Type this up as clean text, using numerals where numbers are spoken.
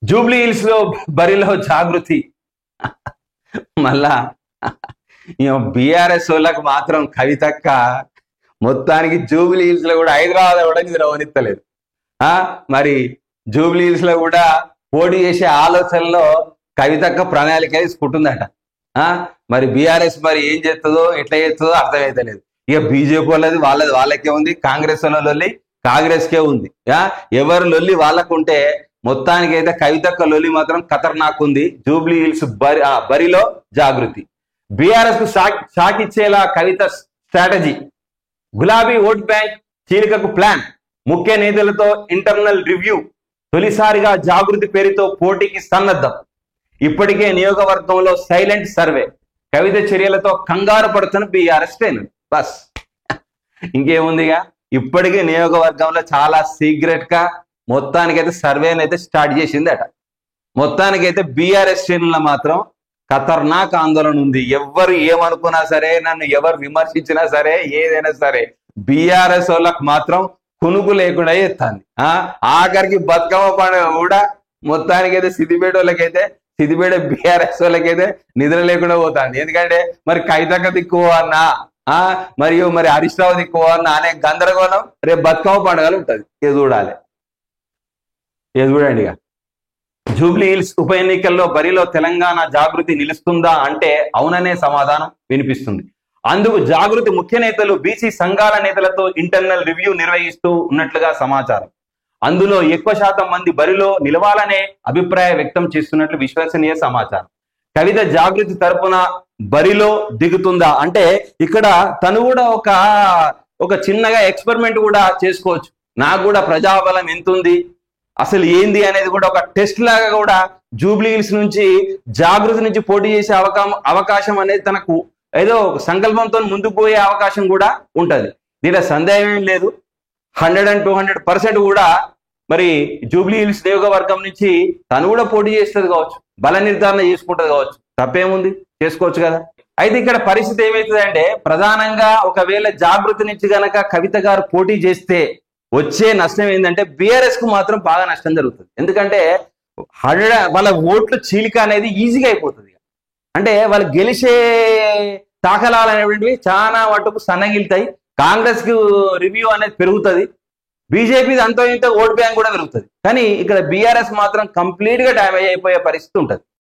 Jubilee hills లో బరిలో జాగృతి మళ్ళా బీఆర్ఎస్ వాళ్ళకు మాత్రం కవితక్క మొత్తానికి జూబ్లీ హిల్స్ లో కూడా హైదరాబాద్ కూడా రవనిత్తలేదు. మరి జూబ్లీ హిల్స్ లో కూడా పోటీ చేసే ఆలోచనలో కవితక్క ప్రణాళిక తీసుకుంటుందట. మరి బీఆర్ఎస్ మరి ఏం చేస్తుందో ఎట్లా చేస్తుందో అర్థమైతలేదు. ఇక బీజేపీ వాళ్ళది వాళ్ళకే ఉంది, కాంగ్రెస్ వాళ్ళ లొల్లి కాంగ్రెస్కే ఉంది. ఎవరు లొల్లి వాళ్ళకుంటే మొత్తానికి అయితే కవితక్క లొల్లి మాత్రం ఖతర్నాక్ ఉంది. జూబ్లీ హిల్స్ బరిలో జాగృతి. బీఆర్ఎస్ కు షాక్ ఇచ్చేలా కవిత స్ట్రాటజీ. గులాబీ ఓట్ బ్యాంక్ చీలికకు ప్లాన్. ముఖ్య నేతలతో ఇంటర్నల్ రివ్యూ. తొలిసారిగా జాగృతి పేరుతో పోటీకి సన్నద్ధం. ఇప్పటికే నియోజకవర్గంలో సైలెంట్ సర్వే. కవిత చర్యలతో కంగారు పడుతున్న బీఆర్ఎస్ శ్రేణులు. బస్ ఇంకేముందిగా, ఇప్పటికే నియోజకవర్గంలో చాలా సీక్రెట్ గా మొత్తానికైతే సర్వేని అయితే స్టార్ట్ చేసిందట. మొత్తానికైతే బీఆర్ఎస్ శ్రేణుల మాత్రం ఖతర్నాక్ ఆందోళన ఉంది. ఎవరు ఏమనుకున్నా సరే, నన్ను ఎవరు విమర్శించినా సరే, ఏదైనా సరే బీఆర్ఎస్ వాళ్ళకు మాత్రం కునుకు లేకుండా ఎత్తాంది. ఆఖరికి బతుకమ్మ పండుగ కూడా మొత్తానికైతే సిద్దిపేట బీఆర్ఎస్ వాళ్ళకైతే నిద్ర లేకుండా పోతుంది. ఎందుకంటే మరి కవితక్క దిక్కువ అన్నా మరియు మరి హరీష్ రావు దిక్కువ అన్నా అనే గందరగోళం రేపు బతుకమ్మ పండుగలు ఉంటుంది. చూడండి ఇక జూబ్లీ హిల్స్ ఉప ఎన్నికల్లో బరిలో తెలంగాణ జాగృతి నిలుస్తుందా అంటే అవుననే సమాధానం వినిపిస్తుంది. అందుకు జాగృతి ముఖ్య నేతలు బీసీ సంఘాల నేతలతో ఇంటర్నల్ రివ్యూ నిర్వహిస్తూ ఉన్నట్లుగా సమాచారం. అందులో ఎక్కువ శాతం మంది బరిలో నిలవాలనే అభిప్రాయం వ్యక్తం చేస్తున్నట్లు విశ్వసనీయ సమాచారం. కవిత జాగృతి తరపున బరిలో దిగుతుందా అంటే ఇక్కడ తను కూడా ఒక చిన్నగా ఎక్స్పెరిమెంట్ కూడా చేసుకోవచ్చు. నాకు కూడా ప్రజాబలం ఎంతుంది, అసలు ఏంది అనేది కూడా ఒక టెస్ట్ లాగా కూడా జూబ్లీ హిల్స్ నుంచి జాగృతి నుంచి పోటీ చేసే అవకాశం అనేది తనకు ఏదో సంకల్పంతో ముందుకు పోయే అవకాశం కూడా ఉంటది. దీనిలో సందేహం ఏం లేదు. 100-200% కూడా మరి జూబ్లీ హిల్స్ నియోజకవర్గం నుంచి తను కూడా పోటీ చేస్తుంది కావచ్చు, బల నిర్ధారణ చేసుకుంటది కావచ్చు. తప్పేముంది, చేసుకోవచ్చు కదా. అయితే ఇక్కడ పరిస్థితి ఏమవుతుందంటే ప్రధానంగా ఒకవేళ జాగృతి నుంచి గనక కవిత గారు పోటీ చేస్తే వచ్చే నష్టం ఏంటంటే బీఆర్ఎస్ కు మాత్రం బాగా నష్టం జరుగుతుంది. ఎందుకంటే వాళ్ళ ఓట్లు చీలిక అనేది ఈజీగా అయిపోతుంది. అంటే వాళ్ళు గెలిచే దాఖలాలు అనేటువంటివి చాలా మటుకు సన్నగిలుతాయి. కాంగ్రెస్ కు రివ్యూ అనేది పెరుగుతుంది, బీజేపీ అంతో ఇంతో ఓట్ బ్యాంక్ కూడా పెరుగుతుంది. కానీ ఇక్కడ బీఆర్ఎస్ మాత్రం కంప్లీట్ గా డ్యామేజ్ అయిపోయే పరిస్థితి ఉంటుంది.